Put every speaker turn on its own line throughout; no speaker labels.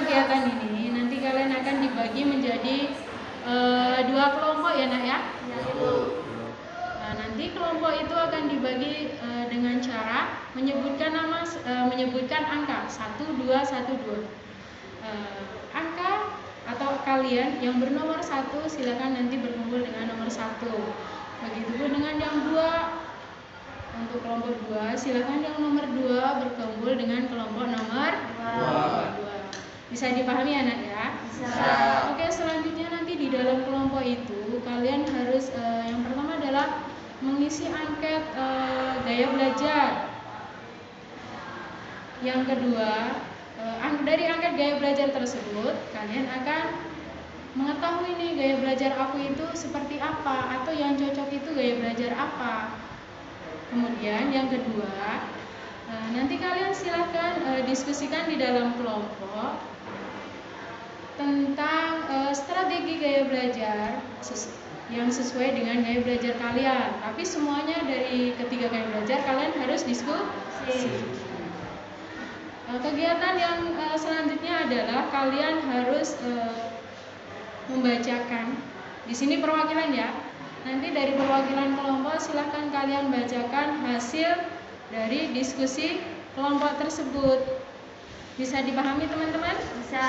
kegiatan ini nanti kalian akan dibagi menjadi dua kelompok ya nak ya. Nah, nanti kelompok itu akan dibagi dengan cara menyebutkan angka 1, 2, 1, 2. Angka atau kalian yang bernomor 1 silakan nanti berkumpul dengan nomor 1. Begitupun dengan yang 2. Untuk kelompok 2 silakan yang nomor 2 berkumpul dengan kelompok nomor 2. Bisa dipahami anak ya? Bisa. Oke, selanjutnya nanti di dalam kelompok itu kalian harus yang pertama adalah mengisi angket gaya belajar. Yang kedua, dari angket gaya belajar tersebut kalian akan mengetahui nih gaya belajar aku itu seperti apa atau yang cocok itu gaya belajar apa. Kemudian yang kedua, nanti kalian silahkan diskusikan di dalam kelompok tentang strategi gaya belajar yang sesuai dengan gaya belajar kalian. Tapi semuanya dari ketiga gaya belajar kalian harus diskusi. Kegiatan yang selanjutnya adalah kalian harus membacakan. Di sini perwakilan ya. Nanti dari perwakilan kelompok silahkan kalian bacakan hasil dari diskusi kelompok tersebut. Bisa dipahami teman-teman? Bisa.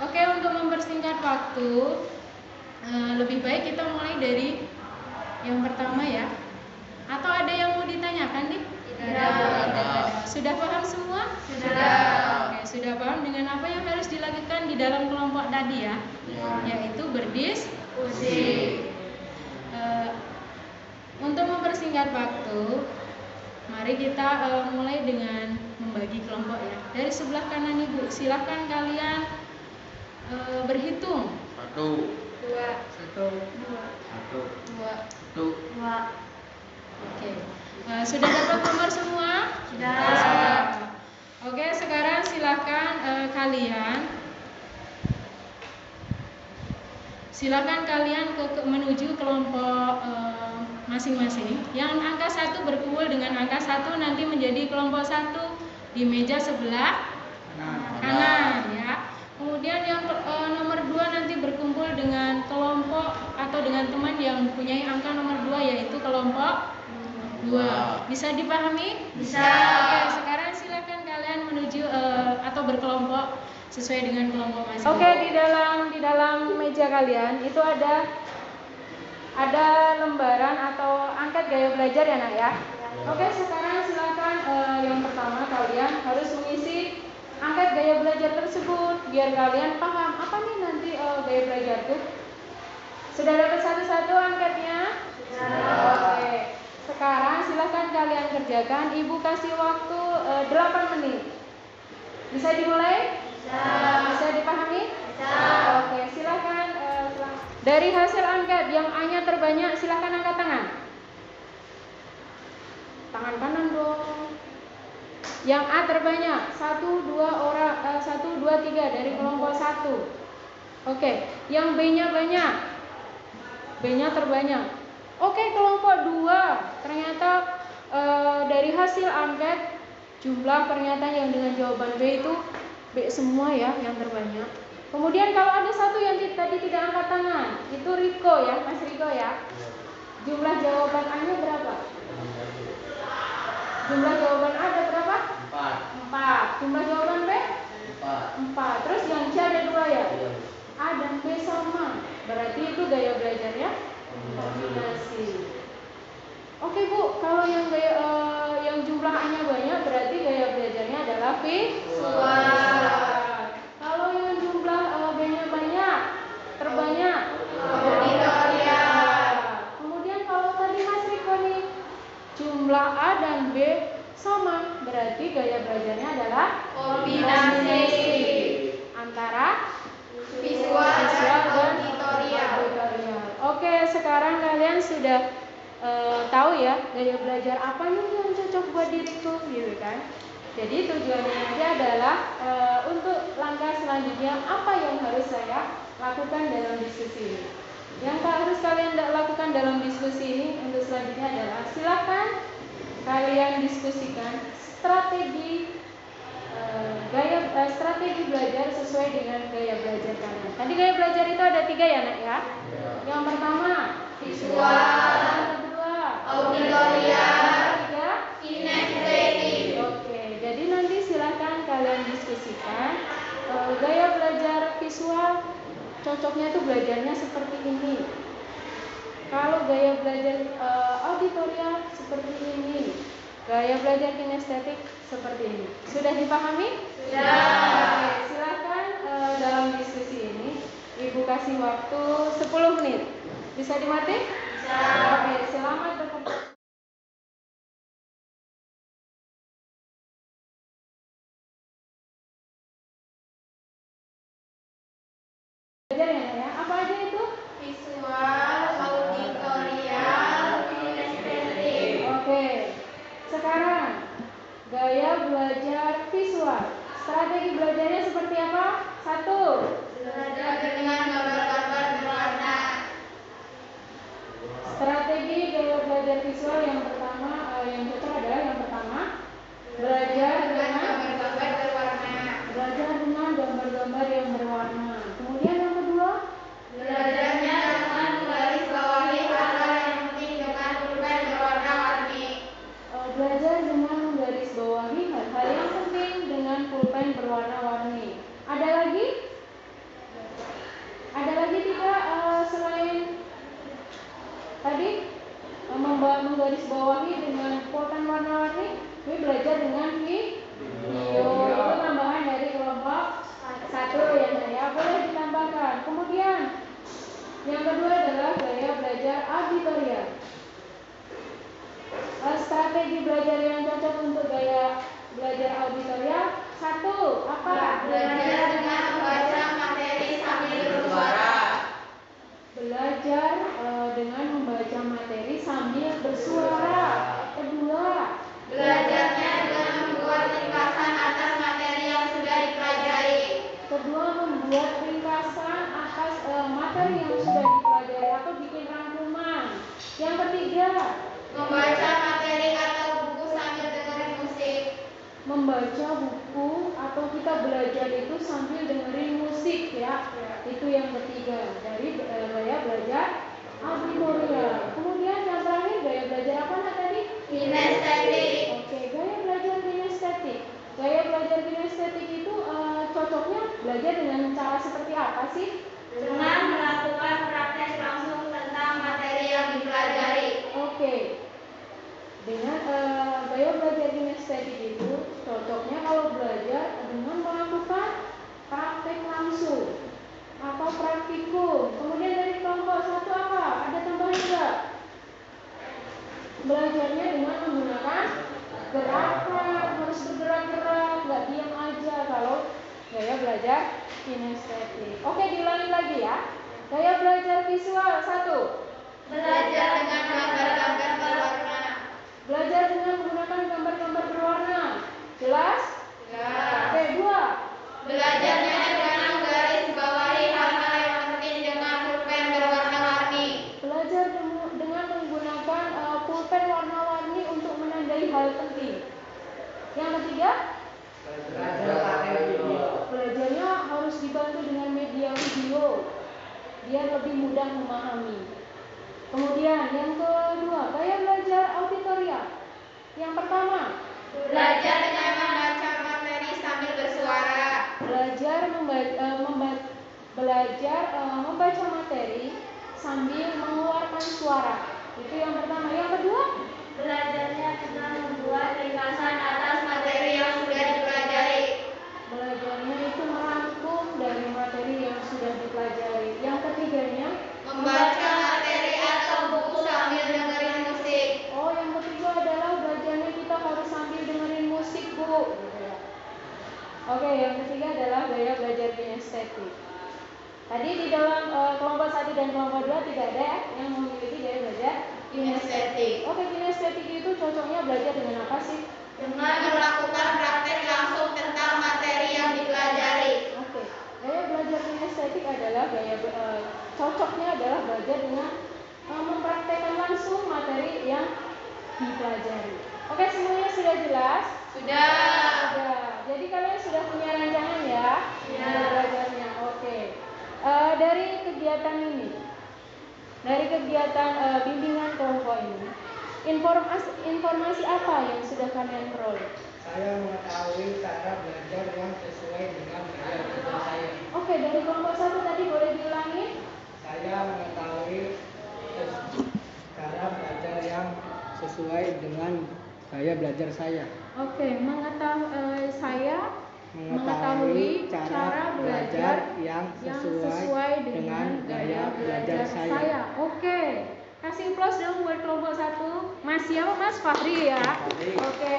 Oke, untuk mempersingkat waktu, lebih baik kita mulai dari yang pertama ya. Atau ada yang mau ditanyakan nih? Tidak. Sudah paham semua? Sudah. Oke, sudah paham dengan apa yang harus dilakukan di dalam kelompok tadi ya? Yaitu berdiskusi. Untuk mempersingkat waktu, mari kita mulai dengan membagi kelompok ya. Dari sebelah kanan ibu, silahkan kalian berhitung.
1,
2,
1,
2. Oke. Sudah dapat nomor semua?
Sudah.
Oke, sekarang silahkan kalian menuju kelompok masing-masing. Yang angka 1 berkumpul dengan angka 1 nanti menjadi kelompok 1 di meja sebelah kanan ya. Kemudian yang nomor 2 nanti berkumpul dengan kelompok atau dengan teman yang mempunyai angka nomor 2 yaitu kelompok 2. Bisa dipahami? Bisa. Oke, sekarang silakan kalian menuju atau berkelompok sesuai dengan kelompok masing-masing. Oke, di dalam meja kalian itu ada lembaran atau angket gaya belajar ya nak ya. Oke, sekarang silakan yang pertama kalian harus mengisi angket gaya belajar tersebut biar kalian paham apa nih nanti gaya belajar itu. Sudah dapat satu-satu angketnya? Sudah. Oke. Sekarang silakan kalian kerjakan. Ibu kasih waktu 8 menit. Bisa dimulai? Bisa dipahami? Bisa. Oke, silakan. Dari hasil angket yang A-nya terbanyak, silakan angkat tangan. Tangan kanan dong. Yang A terbanyak 1, 2, 3 dari kelompok 1. Oke, yang B-nya banyak. B-nya terbanyak. Oke, kelompok 2 ternyata dari hasil angket jumlah pernyataan yang dengan jawaban B itu B semua ya, yang terbanyak. Kemudian kalau ada satu yang tadi tidak angkat tangan, itu Riko ya, Mas Riko ya. Jumlah jawaban A-nya berapa? Jumlah jawaban A ada berapa? 4. Jumlah jawaban B? 4. Terus yang C ada 2 ya? A dan B sama. Berarti itu gaya belajarnya kombinasi. Oke Bu, kalau yang jumlah A-nya banyak berarti gaya belajarnya adalah visual. Kalau yang jumlah B-nya banyak, terbanyak auditorial. Kemudian kalau tadi Mas Riko nih jumlah A dan B sama, berarti gaya belajarnya adalah kombinasi antara visual dan auditorial. Oke, sekarang kalian sudah tahu ya gaya belajar apa nih yang cocok buat diriku gitu kan. Jadi tujuannya nanti adalah untuk langkah selanjutnya apa yang harus saya lakukan dalam diskusi ini. Yang harus kalian lakukan dalam diskusi ini untuk selanjutnya adalah silakan kalian diskusikan strategi Strategi belajar sesuai dengan gaya belajar kalian. Tadi gaya belajar itu ada 3 ya nak ya. Yang pertama visual, yang kedua auditorial, yang ketiga kinestetik. Oke, jadi nanti silakan kalian diskusikan gaya belajar visual cocoknya itu belajarnya seperti ini. Kalau gaya belajar auditorial seperti ini. Gaya belajar kinestetik seperti ini. Sudah dipahami? Sudah. Oke, silakan dalam diskusi ini Ibu kasih waktu 10 menit. Bisa dimati? Bisa. Oke, selamat bekerja. Belajar ya, apa aja itu? Visual, auditorial, kinestetik. Oke. Sekarang gaya belajar visual. Strategi belajarnya seperti apa? 1. Belajar dengan gambar-gambar berwarna. Strategi gaya belajar visual yang pertama yang cocok adalah yang pertama belajar dengan gambar-gambar berwarna. Belajar dengan gambar-gambar yang berwarna. Kemudian yang kedua, belajarnya dengan menggaris bawahi hal-hal yang penting dengan pulpen berwarna-warni. Belajar dengan menggarisbawahi hal-hal yang penting dengan pulpen berwarna-warni. Ada lagi? Ada lagi tidak selain tadi menggarisbawahi dengan pulpen warna-warni? Ini belajar dengan video. Itu tambahan dari kelompok 1 ya saya. Boleh ditambahkan. Kemudian yang kedua adalah gaya belajar auditorial. Strategi belajar yang cocok untuk gaya belajar auditorial 1. Apa? Belajar dengan membaca materi sambil bersuara. Belajar dengan membaca materi sambil bersuara. Kedua, belajarnya dengan membuat ringkasan atas materi yang sudah dipelajari. Kedua, membuat ringkasan atas materi yang sudah dipelajari atau bikin rangkuman. Yang ketiga, membaca materi atau buku sambil dengerin musik. Membaca buku atau kita belajar itu sambil dengerin musik ya. Itu yang ketiga dari gaya belajar auditorial. Kemudian yang terakhir gaya belajar apa nak tadi? Kinestetik. Oke, gaya belajar kinestetik. Gaya belajar kinestetik itu cocoknya belajar dengan cara seperti apa sih? Dengan melakukan praktek langsung tentang materi yang dipelajari. Oke. Dengan gaya belajar kinestetik itu cocoknya kalau belajar dengan melakukan praktek langsung atau praktikum. Kemudian dari kelompok 1 apa? Ada tambahan juga? Belajarnya dengan menggunakan gerakan, harus bergerak-gerak, nggak diam aja kalau gaya belajar kinestetik. Oke, diulangi lagi ya. Gaya belajar visual 1. Belajar dengan gambar-gambar berwarna. Belajar dengan menggunakan gambar-gambar berwarna. Jelas? Jelas. Oke, 2. Belajarnya dengan menggarisbawahi hal-hal yang penting dengan pulpen berwarna-warni. Belajar dengan menggunakan pulpen warna-warni untuk menandai hal penting. Yang ketiga, belajarnya harus dibantu dengan media video biar lebih mudah memahami. Kemudian yang kedua, gaya belajar auditorial. Yang pertama, belajar dengan membaca materi sambil bersuara. Belajar membaca materi sambil mengeluarkan suara. Itu yang pertama. Yang kedua, belajarnya dengan membuat ringkasan atas materi yang sudah dipelajari. Belajarnya itu merangkum dari materi yang sudah dipelajari. Yang ketiganya, membaca materi atau buku sambil dengerin musik. Oh, yang ketiga adalah belajarnya kita harus sambil dengerin musik, Bu. Oke, yang ketiga adalah gaya belajar kinestetik. Tadi di dalam kelompok 1 dan kelompok 2 tidak ada yang memiliki gaya belajar kinestetik. Oke, kinestetik itu cocoknya belajar dengan apa sih? Dengan melakukan praktek langsung tentang materi yang dipelajari. Oke, gaya belajar kinestetik adalah cocoknya adalah belajar dengan mempraktekkan langsung materi yang dipelajari. Oke, semuanya sudah jelas? Sudah. Jadi kalian sudah punya rancangan ya? Ya. Belajarnya. Oke. Dari kegiatan ini, dari kegiatan bimbingan kelompok ini, informasi apa yang sudah kalian peroleh?
Saya mengetahui cara belajar yang sesuai dengan gaya belajar saya.
Oke, dari kelompok 1 tadi boleh diulangi?
Saya mengetahui cara belajar yang sesuai dengan gaya belajar saya.
Oke, saya mengetahui cara belajar yang sesuai dengan gaya belajar saya. Oke, kasih plus dong buat kelompok 1. Mas siapa? Mas Fahri ya? Oke,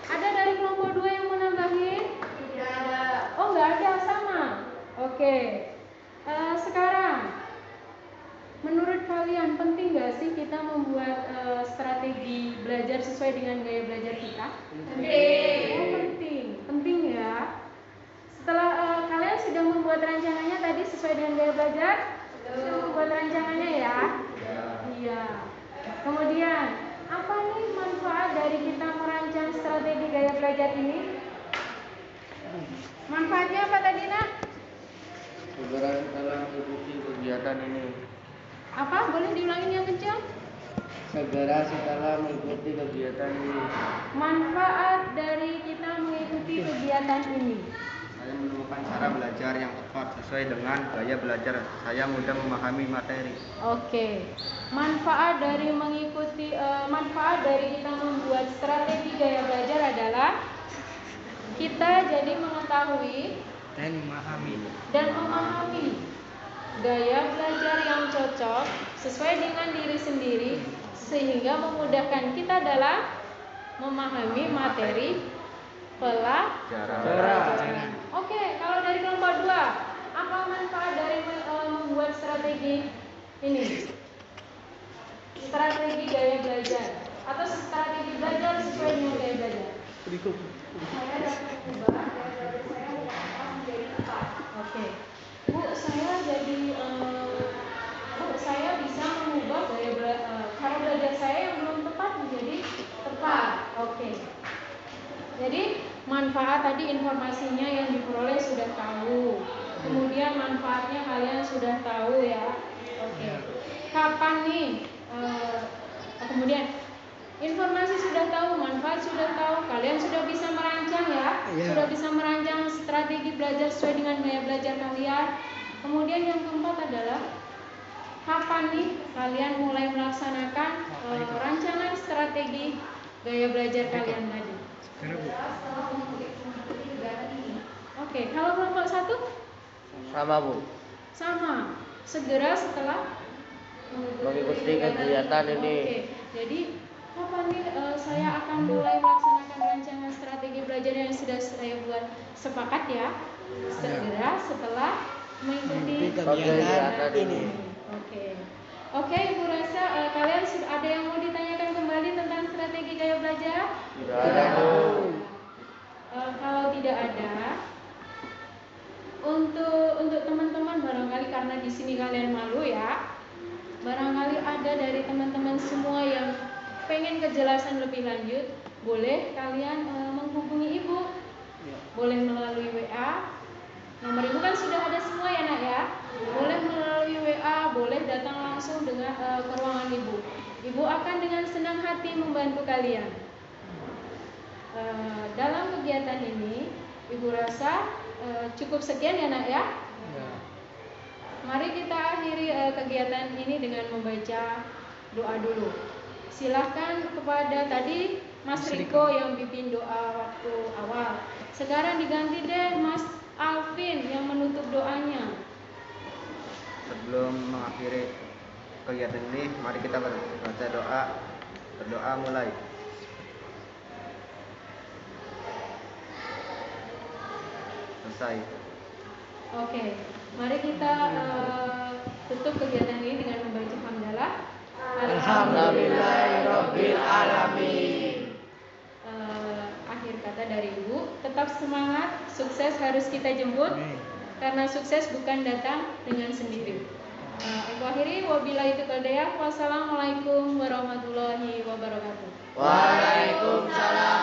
ada dari kelompok 2 yang mau nambahin? Tidak ada. Oh, nggak ada, sama. Oke, sekarang menurut kalian penting nggak sih kita membuat strategi belajar sesuai dengan gaya belajar kita? Penting. Oh, penting ya. Setelah kalian sudah membuat rancangannya tadi sesuai dengan gaya belajar, sudah membuat rancangannya ya? Iya. Kemudian apa nih manfaat dari kita merancang strategi gaya belajar ini? Manfaatnya apa tadi, Nak?
Segera setelah mengikuti kegiatan ini.
Apa? Boleh diulangin yang kecil?
Segera setelah mengikuti kegiatan ini.
Manfaat dari kita mengikuti kegiatan ini.
Saya menemukan cara belajar yang tepat sesuai dengan gaya belajar. Saya mudah memahami materi.
Oke. Manfaat dari kita membuat strategi gaya belajar adalah kita jadi mengetahui
Dan
memahami gaya belajar yang cocok sesuai dengan diri sendiri sehingga memudahkan kita dalam memahami materi pelajaran. Oke, kalau dari kelompok 2, apa manfaat dari membuat strategi ini? Strategi gaya belajar atau strategi belajar sesuai dengan gaya belajar. Saya dapat ubah gaya belajar saya menjadi 4. Oke. Bu, saya bisa mengubah cara belajar saya yang belum tepat menjadi tepat. Oke. Jadi manfaat tadi informasinya yang diperoleh sudah tahu. Kemudian manfaatnya kalian sudah tahu ya. Oke. Kapan nih? Kemudian informasi sudah tahu, manfaat sudah tahu, kalian sudah bisa merancang ya. Sudah bisa merancang strategi belajar sesuai dengan gaya belajar kalian. Kemudian yang keempat adalah kapan nih kalian mulai melaksanakan rancangan strategi gaya belajar kalian tadi? Oke, kalau kelompok 1?
Sama, Bu.
Sama. Segera setelah
Mengikuti kegiatan ini.
Oke. Jadi kapan nih saya akan mulai melaksanakan rancangan strategi belajar yang sudah saya buat? Sepakat ya? Segera setelah mengikuti kegiatan ini. Oke, Ibu rasa kalian ada yang mau ditanyakan kembali tentang strategi gaya belajar?
Tidak.
Kalau tidak ada, untuk teman-teman barangkali karena di sini kalian malu ya, barangkali ada dari teman-teman semua yang pengen kejelasan lebih lanjut, boleh kalian menghubungi Ibu, boleh melalui WA. Nomor Ibu kan sudah ada semua ya, Nak ya. Boleh melalui WA, boleh datang langsung dengan ke ruangan Ibu. Ibu akan dengan senang hati membantu kalian. Dalam kegiatan ini, Ibu rasa cukup sekian ya, Nak ya. Mari kita akhiri kegiatan ini dengan membaca doa dulu. Silahkan kepada tadi Mas Riko yang pimpin doa waktu awal. Sekarang diganti deh Mas Alvin yang menutup doanya.
Sebelum mengakhiri kegiatan ini, mari kita baca doa. Berdoa mulai. Selesai.
Oke, mari kita tutup kegiatan ini dengan membaca hamdalah.
Alhamdulillahirabbil alamin.
Akhir kata dari Ibu, tetap semangat, sukses harus kita jemput. Karena sukses bukan datang dengan sendiri. Aku akhiri, wabillahi taufiq. Wassalamualaikum warahmatullahi wabarakatuh.
Waalaikumsalam